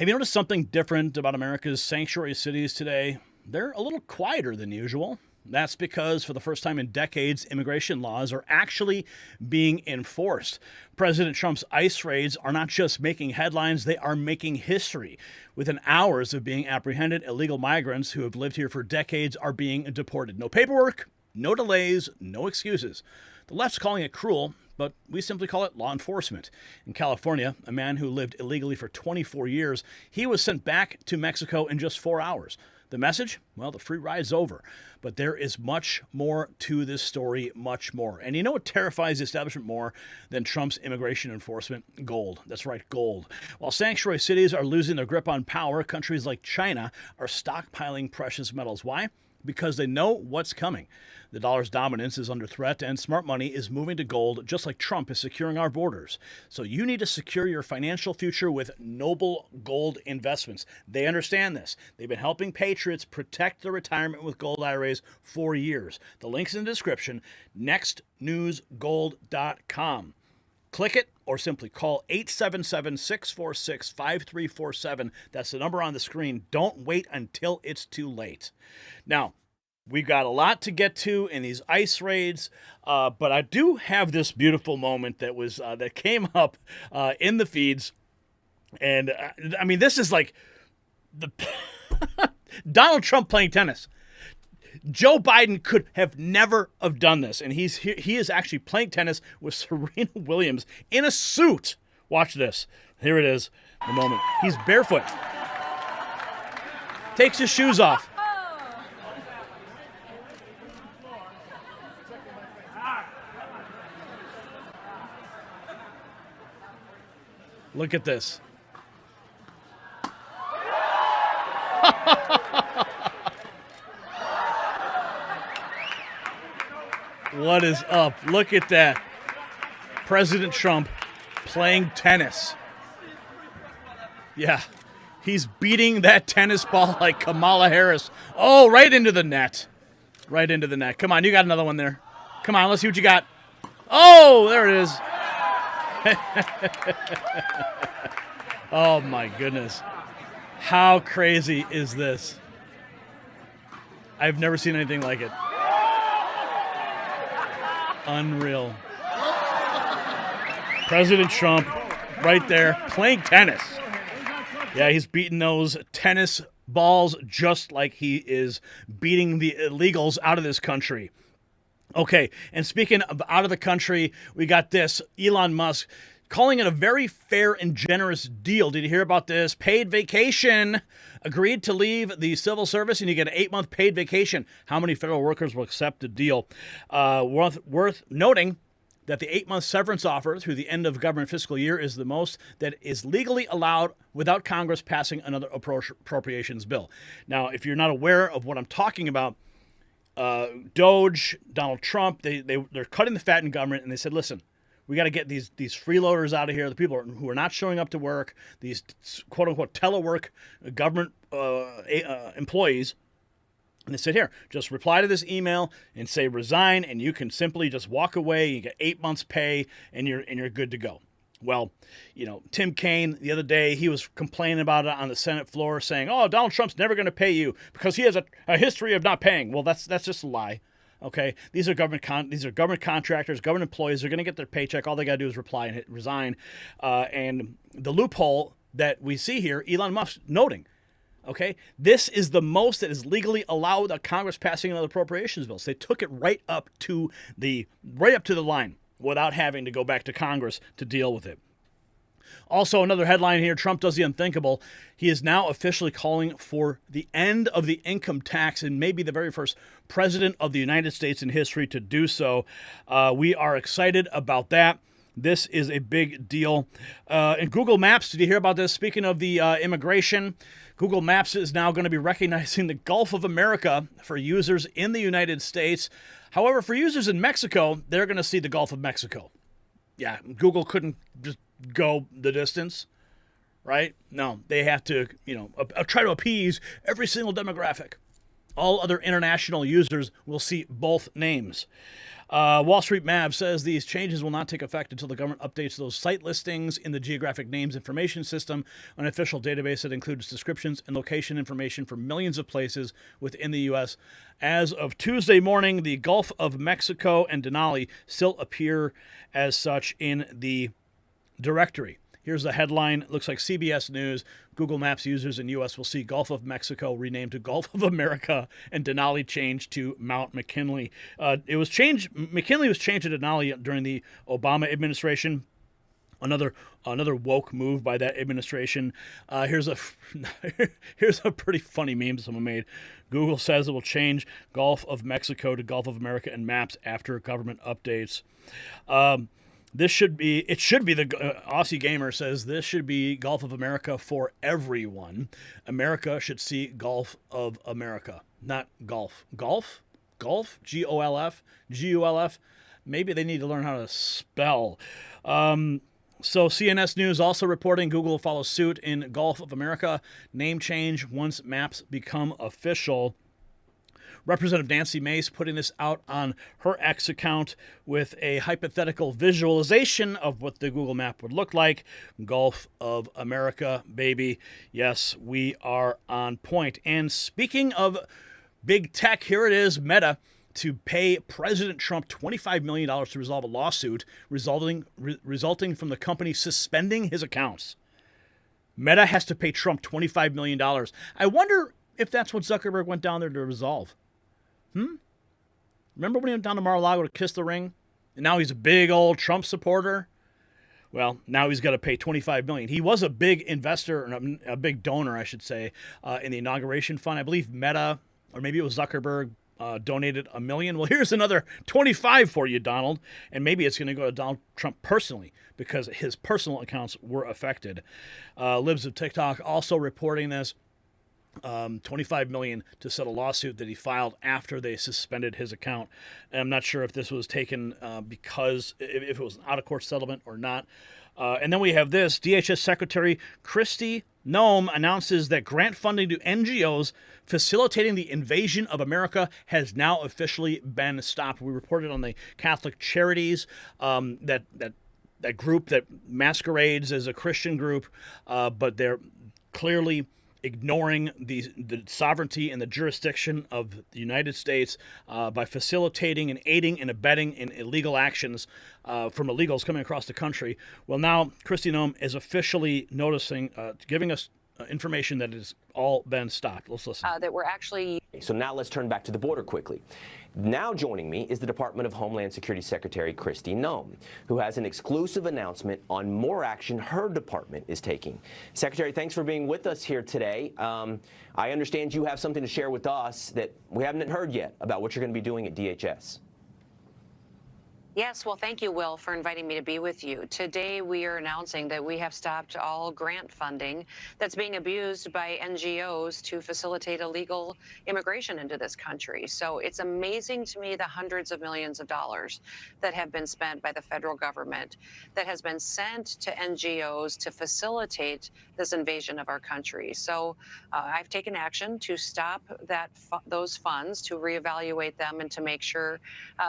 Have you noticed something different about America's sanctuary cities today? They're a little quieter than usual. That's because for the first time in decades, immigration laws are actually being enforced. President Trump's ICE raids are not just making headlines, they are making history. Within hours of being apprehended, illegal migrants who have lived here for decades are being deported. No paperwork, no delays, no excuses. The left's calling it cruel, but we simply call it law enforcement. In California, a man who lived illegally for 24 years, he was sent back to Mexico in just 4 hours. The message? Well, the free ride's over. But there is much more to this story, much more. And you know what terrifies the establishment more than Trump's immigration enforcement? Gold. That's right, gold. While sanctuary cities are losing their grip on power, countries like China are stockpiling precious metals. Why? Because they know what's coming. The dollar's dominance is under threat, and smart money is moving to gold, just like Trump is securing our borders. So you need to secure your financial future with Noble Gold Investments. They understand this. They've been helping patriots protect their retirement with gold IRAs for years. The link's in the description, nextnewsgold.com. Click it or simply call 877-646-5347. That's the number on the screen. Don't wait until it's too late. Now, we've got a lot to get to in these ICE raids, but I do have this beautiful moment that came up in the feeds. And, I mean, this is like the Donald Trump playing tennis. Joe Biden could have never have done this, and he is actually playing tennis with Serena Williams in a suit. Watch this. Here it is, the moment. He's barefoot. Takes his shoes off. Look at this. What is up? Look at that. President Trump playing tennis. Yeah, he's beating that tennis ball like Kamala Harris. Oh, right into the net. Right into the net. Come on, you got another one there. Come on, let's see what you got. Oh, there it is. Oh, my goodness. How crazy is this? I've never seen anything like it. Unreal. President Trump right there playing tennis. Yeah, he's beating those tennis balls just like he is beating the illegals out of this country. Okay, and speaking of out of the country, we got this. Elon Musk calling it a very fair and generous deal. Did you hear about this? Paid vacation. Agreed to leave the civil service and you get an 8-month paid vacation. How many federal workers will accept the deal? Worth noting that the 8-month severance offer through the end of government fiscal year is the most that is legally allowed without Congress passing another appropriations bill. Now, if you're not aware of what I'm talking about, Doge, Donald Trump, they're cutting the fat in government, and they said, listen, we got to get these freeloaders out of here, the people who are not showing up to work, these quote-unquote telework government employees. And they said, here, just reply to this email and say resign, and you can simply just walk away. You get 8 months' pay, and you're good to go. Well, you know, Tim Kaine, the other day, he was complaining about it on the Senate floor, saying, oh, Donald Trump's never going to pay you because he has a history of not paying. Well, that's just a lie. Okay, these are government contractors, government employees. They're going to get their paycheck. All they got to do is reply and hit resign. And the loophole that we see here, Elon Musk noting, okay, this is the most that is legally allowed without Congress passing another appropriations bill. So they took it right up to the line without having to go back to Congress to deal with it. Also, another headline here, Trump does the unthinkable. He is now officially calling for the end of the income tax and maybe the very first president of the United States in history to do so. We are excited about that. This is a big deal. And Google Maps, did you hear about this? Speaking of the immigration, Google Maps is now going to be recognizing the Gulf of America for users in the United States. However, for users in Mexico, they're going to see the Gulf of Mexico. Yeah, Google couldn't just go the distance, right? No, they have to, try to appease every single demographic. All other international users will see both names. Wall Street Mav says these changes will not take effect until the government updates those site listings in the Geographic Names Information System, an official database that includes descriptions and location information for millions of places within the U.S. As of Tuesday morning, the Gulf of Mexico and Denali still appear as such in the directory. Here's the headline. It looks like CBS News. Google Maps users in U.S. will see Gulf of Mexico renamed to Gulf of America and Denali changed to Mount McKinley. McKinley was changed to Denali during the Obama administration. Another woke move by that administration. Here's a pretty funny meme someone made. Google says it will change Gulf of Mexico to Gulf of America in maps after government updates. The Aussie Gamer says this should be Gulf of America for everyone. America should see Gulf of America, not golf. Golf? Golf? Gulf? Maybe they need to learn how to spell. So CNS News also reporting Google will follow suit in Gulf of America. Name change once maps become official. Representative Nancy Mace putting this out on her X account with a hypothetical visualization of what the Google map would look like. Gulf of America, baby. Yes, we are on point. And speaking of big tech, here it is, Meta, to pay President Trump $25 million to resolve a lawsuit resulting from the company suspending his accounts. Meta has to pay Trump $25 million. I wonder if that's what Zuckerberg went down there to resolve. Remember when he went down to Mar-a-Lago to kiss the ring? And now he's a big old Trump supporter? Well, now he's got to pay $25 million. He was a big investor, or a big donor, I should say, in the inauguration fund. I believe Meta, or maybe it was Zuckerberg, donated $1 million. Well, here's another 25 for you, Donald. And maybe it's going to go to Donald Trump personally because his personal accounts were affected. Libs of TikTok also reporting this. $25 million to settle a lawsuit that he filed after they suspended his account. And I'm not sure if this was taken because if it was an out-of-court settlement or not. And then we have this. DHS Secretary Kristi Noem announces that grant funding to NGOs facilitating the invasion of America has now officially been stopped. We reported on the Catholic Charities that group that masquerades as a Christian group, but they're clearly ignoring the sovereignty and the jurisdiction of the United States by facilitating and aiding and abetting in illegal actions from illegals coming across the country. Well, now Kristi Noem is officially giving us information that has all been stopped. Let's listen. That we're actually. So now let's turn back to the border quickly. Now joining me is the Department of Homeland Security Secretary Kristi Noem, who has an exclusive announcement on more action her department is taking. Secretary, thanks for being with us here today. I understand you have something to share with us that we haven't heard yet about what you're going to be doing at DHS. Yes, well, thank you, Will, for inviting me to be with you. Today, we are announcing that we have stopped all grant funding that's being abused by NGOs to facilitate illegal immigration into this country. So it's amazing to me the hundreds of millions of dollars that have been spent by the federal government that has been sent to NGOs to facilitate this invasion of our country. So I've taken action to stop those funds, to reevaluate them, and to make sure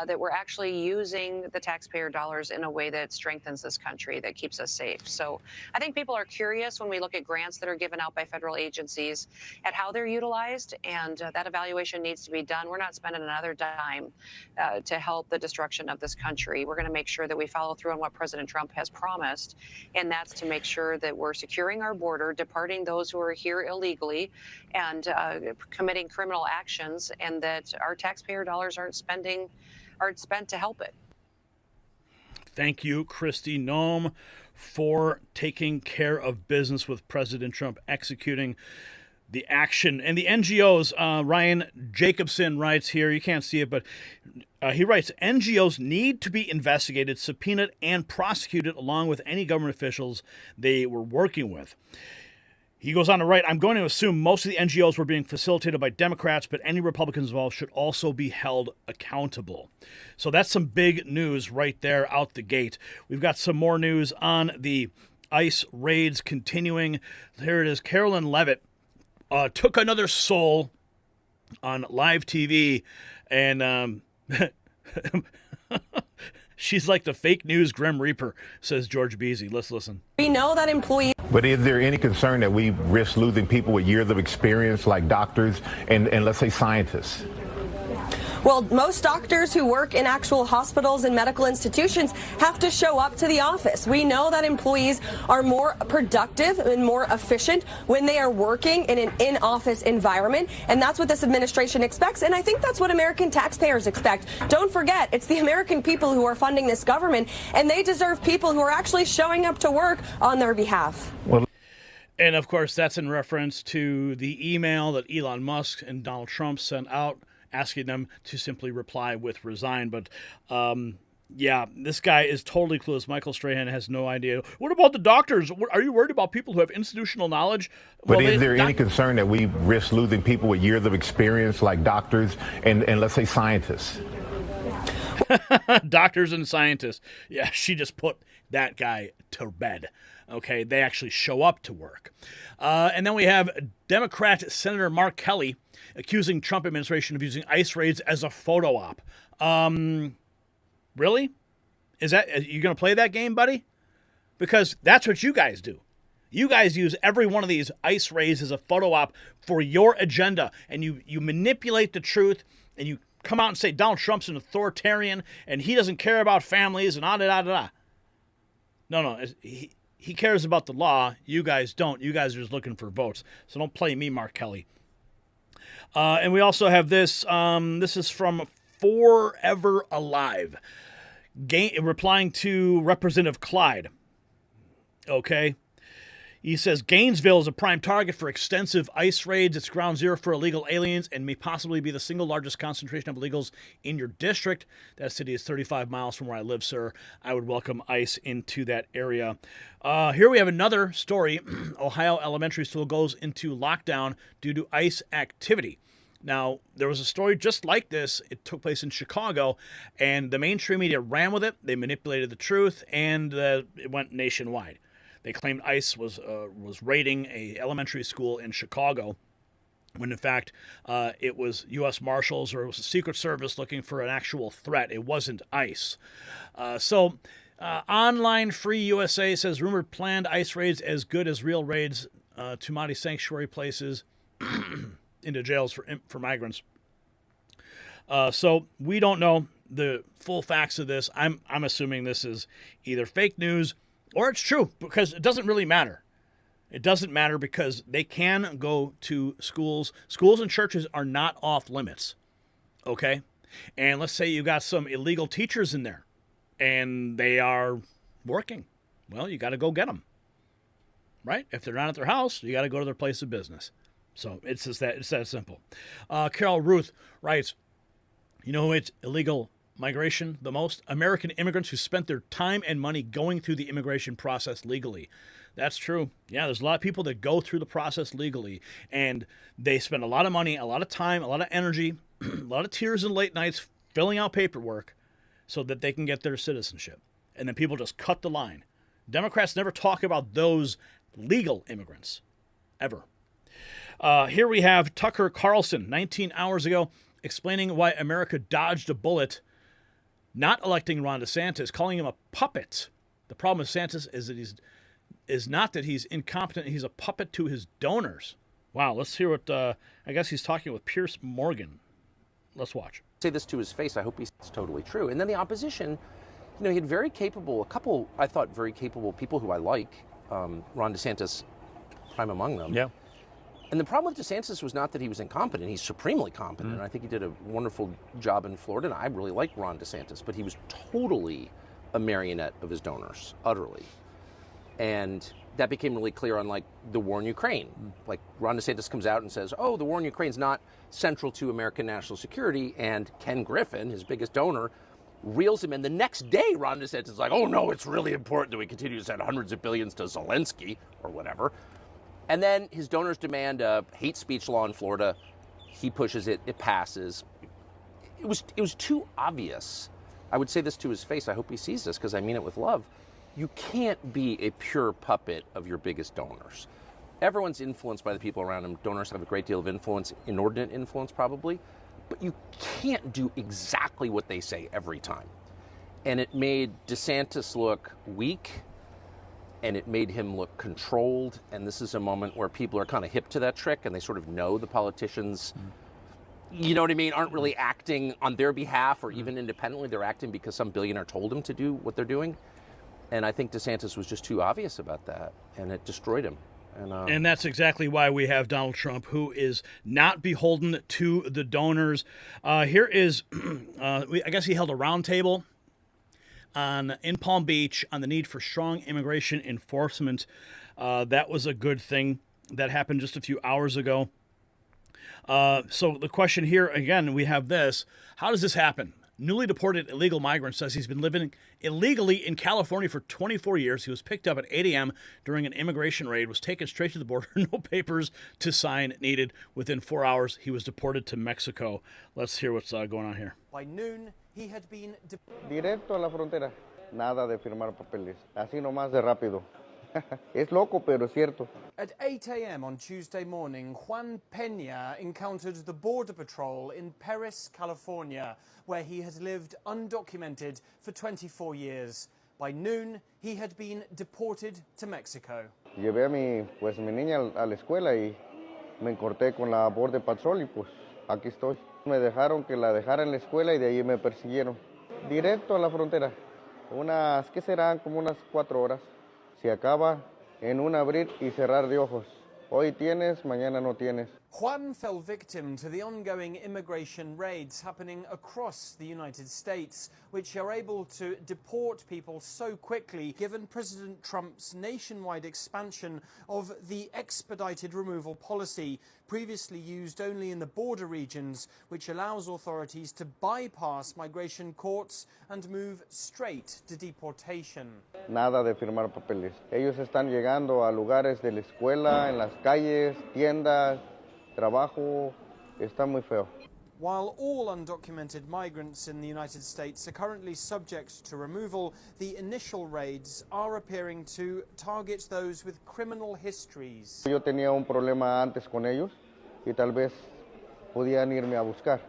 that we're actually using the taxpayer dollars in a way that strengthens this country, that keeps us safe. So I think people are curious when we look at grants that are given out by federal agencies at how they're utilized, and that evaluation needs to be done. We're not spending another dime to help the destruction of this country. We're going to make sure that we follow through on what President Trump has promised, and that's to make sure that we're securing our border, departing those who are here illegally, and committing criminal actions, and that our taxpayer dollars aren't spent to help it. Thank you, Kristi Noem, for taking care of business with President Trump, executing the action. And the NGOs, Ryan Jacobson writes here, you can't see it, but he writes, NGOs need to be investigated, subpoenaed, and prosecuted along with any government officials they were working with. He goes on to write, I'm going to assume most of the NGOs were being facilitated by Democrats, but any Republicans involved should also be held accountable. So that's some big news right there out the gate. We've got some more news on the ICE raids continuing. Here it is. Carolyn Leavitt took another soul on live TV, and she's like the fake news Grim Reaper, says George Beasy. Let's listen. We know that employees. But is there any concern that we risk losing people with years of experience like doctors and let's say scientists? Well, most doctors who work in actual hospitals and medical institutions have to show up to the office. We know that employees are more productive and more efficient when they are working in an in-office environment, and that's what this administration expects, and I think that's what American taxpayers expect. Don't forget, it's the American people who are funding this government, and they deserve people who are actually showing up to work on their behalf. Well, and of course, that's in reference to the email that Elon Musk and Donald Trump sent out, asking them to simply reply with resign. But, yeah, this guy is totally clueless. Michael Strahan has no idea. What about the doctors? Are you worried about people who have institutional knowledge? But is there any concern that we risk losing people with years of experience like doctors and let's say scientists? Doctors and scientists. Yeah, she just put that guy to bed. Okay, they actually show up to work. And then we have Democrat Senator Mark Kelly accusing Trump administration of using ICE raids as a photo op. Really? Are you going to play that game, buddy? Because that's what you guys do. You guys use every one of these ICE raids as a photo op for your agenda, and you manipulate the truth, and you come out and say Donald Trump's an authoritarian, and he doesn't care about families, and da-da-da-da. No, he cares about the law. You guys don't. You guys are just looking for votes. So don't play me, Mark Kelly. And we also have this. This is from Forever Alive, replying to Representative Clyde. Okay. He says Gainesville is a prime target for extensive ICE raids. It's ground zero for illegal aliens and may possibly be the single largest concentration of illegals in your district. That city is 35 miles from where I live, sir. I would welcome ICE into that area. Here we have another story. Ohio elementary school goes into lockdown due to ICE activity. Now, there was a story just like this. It took place in Chicago, and the mainstream media ran with it. They manipulated the truth, and it went nationwide. They claimed ICE was raiding a elementary school in Chicago, when in fact it was U.S. Marshals or it was the Secret Service looking for an actual threat. It wasn't ICE. Online Free USA says rumored planned ICE raids as good as real raids to Mahdi sanctuary places into jails for migrants. So we don't know the full facts of this. I'm assuming this is either fake news or it's true, because it doesn't really matter. It doesn't matter because they can go to schools. Schools and churches are not off limits, okay? And let's say you got some illegal teachers in there, and they are working. Well, you got to go get them, right? If they're not at their house, you got to go to their place of business. So it's that simple. Carol Ruth writes, you know who it's illegal migration the most? American immigrants who spent their time and money going through the immigration process legally. That's true. Yeah, there's a lot of people that go through the process legally, and they spend a lot of money, a lot of time, a lot of energy, a lot of tears and late nights filling out paperwork so that they can get their citizenship. And then people just cut the line. Democrats never talk about those legal immigrants, ever. Here we have Tucker Carlson, 19 hours ago, explaining why America dodged a bullet, not electing Ron DeSantis, calling him a puppet. The problem with DeSantis is not that he's incompetent, he's a puppet to his donors. Wow, let's hear what, I guess he's talking with Piers Morgan. Let's watch. Say this to his face, I hope it's totally true. And then the opposition, you know, he had a couple, I thought, very capable people who I like, Ron DeSantis, prime among them. Yeah. And the problem with DeSantis was not that he was incompetent. He's supremely competent. And I think he did a wonderful job in Florida. And I really like Ron DeSantis, but he was totally a marionette of his donors, utterly. And that became really clear on, like, the war in Ukraine. Like, Ron DeSantis comes out and says, oh, the war in Ukraine's not central to American national security. And Ken Griffin, his biggest donor, reels him in. The next day, Ron DeSantis is like, oh, no, it's really important that we continue to send hundreds of billions to Zelensky or whatever. And then his donors demand a hate speech law in Florida. He pushes it. It passes. It was too obvious. I would say this to his face. I hope he sees this because I mean it with love. You can't be a pure puppet of your biggest donors. Everyone's influenced by the people around him. Donors have a great deal of influence, inordinate influence probably, but you can't do exactly what they say every time. And it made DeSantis look weak, and it made him look controlled. And this is a moment where people are kind of hip to that trick, and they sort of know the politicians, you know what I mean, aren't really acting on their behalf or even independently. They're acting because some billionaire told them to do what they're doing. And I think DeSantis was just too obvious about that, and it destroyed him. And that's exactly why we have Donald Trump, who is not beholden to the donors. Here is, I guess he held a roundtable in Palm Beach on the need for strong immigration enforcement. That was a good thing that happened just a few hours ago. So the question here, again, we have this. How does this happen? Newly deported illegal migrant says he's been living illegally in California for 24 years. He was picked up at 8 a.m. during an immigration raid, was taken straight to the border, no papers to sign needed. Within 4 hours, he was deported to Mexico. Let's hear what's going on here. By noon, he had been Directo a la frontera. Nada de firmar papeles. Así nomás de rápido. Es loco, pero es cierto. At 8 a.m. on Tuesday morning, Juan Peña encountered the Border Patrol in Perris, California, where he had lived undocumented for 24 years. By noon, he had been deported to Mexico. Llevé a mi niña a la escuela y me encorté con la Border Patrol y pues aquí estoy. Me dejaron que la dejara en la escuela y de ahí me persiguieron. Directo a la frontera. ¿Qué serán? Como unas 4 horas. Se acaba en un abrir y cerrar de ojos. Hoy tienes, mañana no tienes. Juan fell victim to the ongoing immigration raids happening across the United States, which are able to deport people so quickly, given President Trump's nationwide expansion of the expedited removal policy, previously used only in the border regions, which allows authorities to bypass migration courts and move straight to deportation. Nada de firmar papeles. Ellos están llegando a lugares de la escuela, en las calles, tiendas, trabajo. Está muy feo. While all undocumented migrants in the United States are currently subject to removal, the initial raids are appearing to target those with criminal histories. Yo tenía un problema antes con ellos y tal vez podían irme a buscar.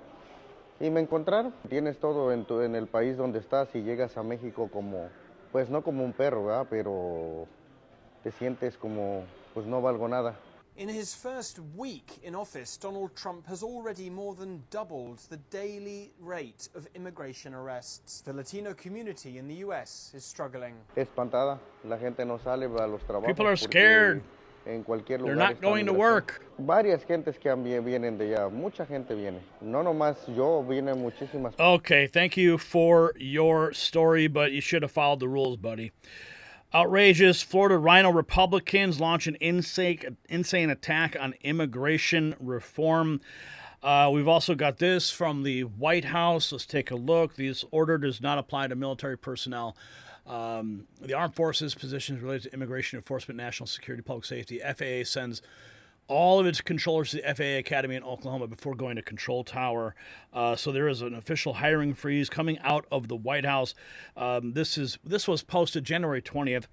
Y me encontraron. Tienes todo en el país donde estás y llegas a México como, pues no como un perro, ¿verdad? Pero te sientes como, pues no valgo nada. In his first week in office, Donald Trump has already more than doubled the daily rate of immigration arrests. The Latino community in the U.S. is struggling. Espantada. La gente no sale a los trabajos. People are scared. En cualquier lugar. They're not going to work. Varias gentes que vienen de allá. Mucha gente viene. No nomás yo, vienen muchísimas. Okay, thank you for your story, but you should have followed the rules, buddy. Outrageous. Florida Rhino Republicans launch an insane attack on immigration reform. We've also got this from the White House. Let's take a look. This order does not apply to military personnel. The armed forces positions related to immigration enforcement, national security, public safety. FAA sends all of its controllers to the FAA Academy in Oklahoma before going to Control Tower. So there is an official hiring freeze coming out of the White House. This was posted January 20th.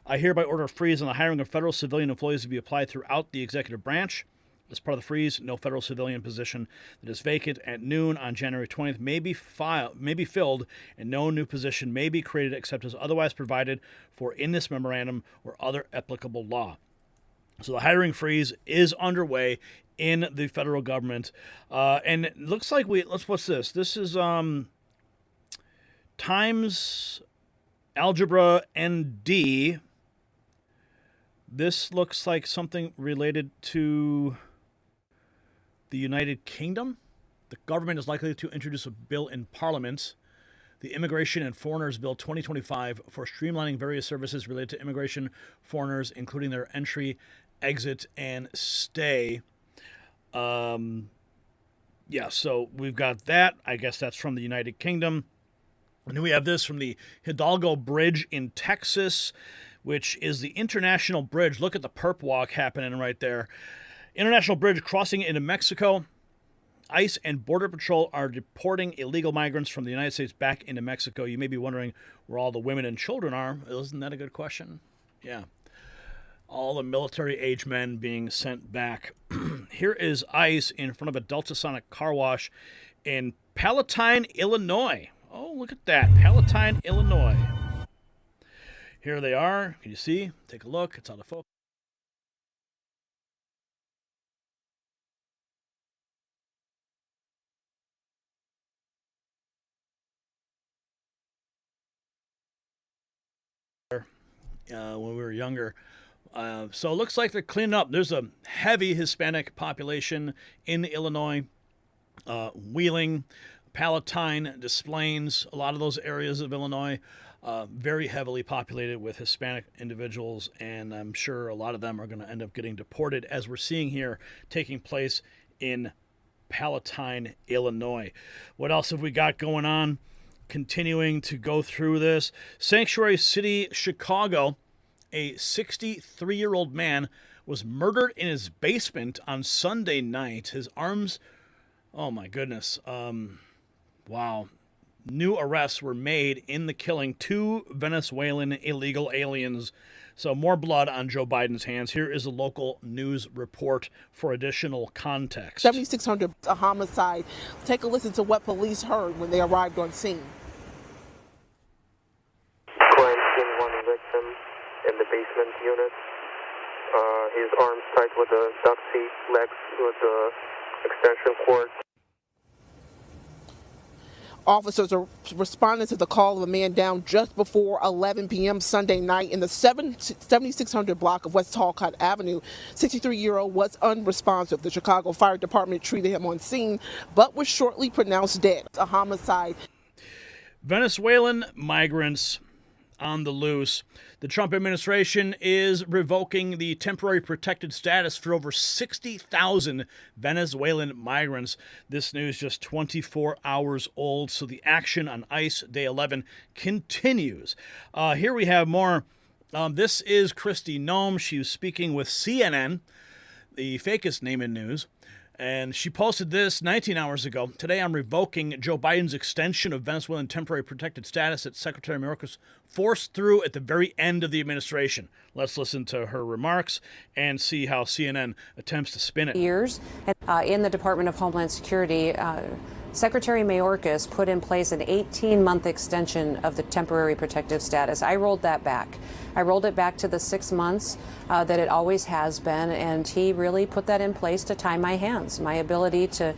I hereby order a freeze on the hiring of federal civilian employees to be applied throughout the executive branch. As part of the freeze, no federal civilian position that is vacant at noon on January 20th may be filled, and no new position may be created except as otherwise provided for in this memorandum or other applicable law. So the hiring freeze is underway in the federal government, and it looks like what's this? This is Times Algebra ND. This looks like something related to the United Kingdom. The government is likely to introduce a bill in Parliament, the Immigration and Foreigners Bill 2025, for streamlining various services related to immigration, foreigners, including their entry, exit, and stay. So we've got that. I guess that's from the United Kingdom. And then we have this from the Hidalgo Bridge in Texas, which is the international bridge. Look at the perp walk happening right there. International bridge crossing into Mexico. ICE and Border Patrol are deporting illegal migrants from the United States back into Mexico. You may be wondering where all the women and children are. Isn't that a good question? Yeah. All the military-age men being sent back. Here is ICE in front of a Delta Sonic car wash in Palatine, Illinois. Oh, look at that. Palatine, Illinois. Here they are. Can you see? Take a look. It's out of focus. When we were younger. So it looks like they're cleaning up. There's a heavy Hispanic population in Illinois. Wheeling, Palatine, Des Plaines, a lot of those areas of Illinois, very heavily populated with Hispanic individuals, and I'm sure a lot of them are going to end up getting deported, as we're seeing here taking place in Palatine, Illinois. What else have we got going on? Continuing to go through this. Sanctuary City, Chicago, a 63-year-old man was murdered in his basement on Sunday night. His arms, oh my goodness, wow. New arrests were made in the killing. 2 Venezuelan illegal aliens. So more blood on Joe Biden's hands. Here is a local news report for additional context. 7,600, a homicide. Take a listen to what police heard when they arrived on scene. Crime scene, 1 victim in the basement unit. His arms tied with a duct tape, legs with a extension cord. Officers are responding to the call of a man down just before 11 p.m. Sunday night in the 7600 block of West Talcott Avenue. 63-year-old was unresponsive. The Chicago Fire Department treated him on scene, but was shortly pronounced dead. A homicide. Venezuelan migrants on the loose. The Trump administration is revoking the temporary protected status for over 60,000 Venezuelan migrants. This news just 24 hours old, so the action on ICE Day 11 continues. Here we have more. This is Kristi Noem. She was speaking with CNN, the fakest name in news. And she posted this 19 hours ago. Today I'm revoking Joe Biden's extension of Venezuelan temporary protected status that Secretary Mayorkas forced through at the very end of the administration. Let's listen to her remarks and see how CNN attempts to spin it. Years in the Department of Homeland Security, Secretary Mayorkas put in place an 18-month extension of the temporary protective status. I rolled that back. I rolled it back to the 6 months that it always has been, and he really put that in place to tie my hands, my ability to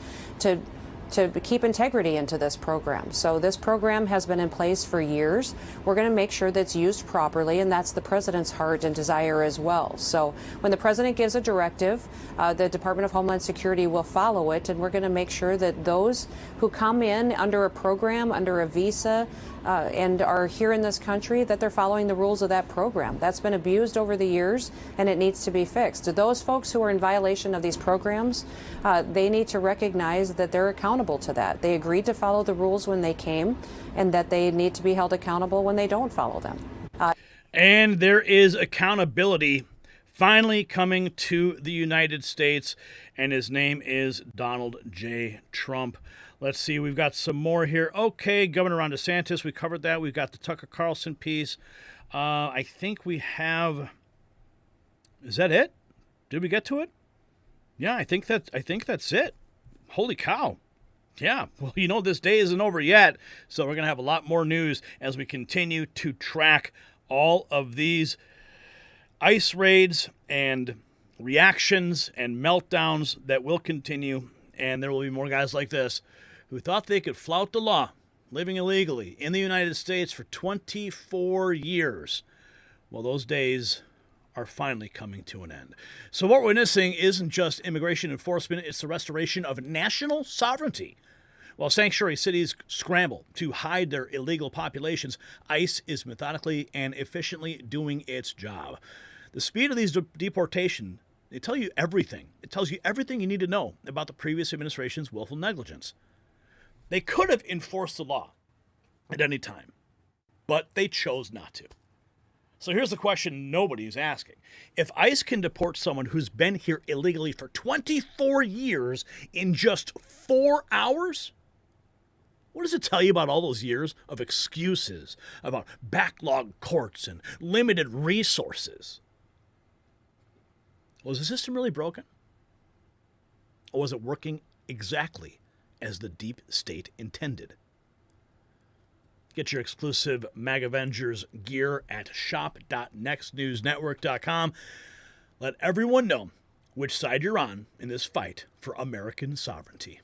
keep integrity into this program. So this program has been in place for years. We're going to make sure that it's used properly, and that's the president's heart and desire as well. So when the president gives a directive, the Department of Homeland Security will follow it, and we're going to make sure that those who come in under a program, under a visa, and are here in this country, that they're following the rules of that program. That's been abused over the years, and it needs to be fixed. Those folks who are in violation of these programs, they need to recognize that they're accountable to that. They agreed to follow the rules when they came, and that they need to be held accountable when they don't follow them. And there is accountability finally coming to the United States, and his name is Donald J. Trump. Let's see, we've got some more here. Okay, Governor Ron DeSantis, we covered that. We've got the Tucker Carlson piece. I think we have. Is that it? Did we get to it? Yeah, I think that's it. Holy cow. Yeah, well, you know, this day isn't over yet, so we're going to have a lot more news as we continue to track all of these ICE raids and reactions and meltdowns that will continue, and there will be more guys like this who thought they could flout the law, living illegally in the United States for 24 years. Well, those days are finally coming to an end. So what we're witnessing isn't just immigration enforcement, it's the restoration of national sovereignty. While sanctuary cities scramble to hide their illegal populations, ICE is methodically and efficiently doing its job. The speed of these deportations, they tell you everything. It tells you everything you need to know about the previous administration's willful negligence. They could have enforced the law at any time, but they chose not to. So here's the question nobody's asking. If ICE can deport someone who's been here illegally for 24 years in just 4 hours, what does it tell you about all those years of excuses, about backlogged courts and limited resources? Was the system really broken? Or was it working exactly as the deep state intended? Get your exclusive Mag Avengers gear at shop.nextnewsnetwork.com. Let everyone know which side you're on in this fight for American sovereignty.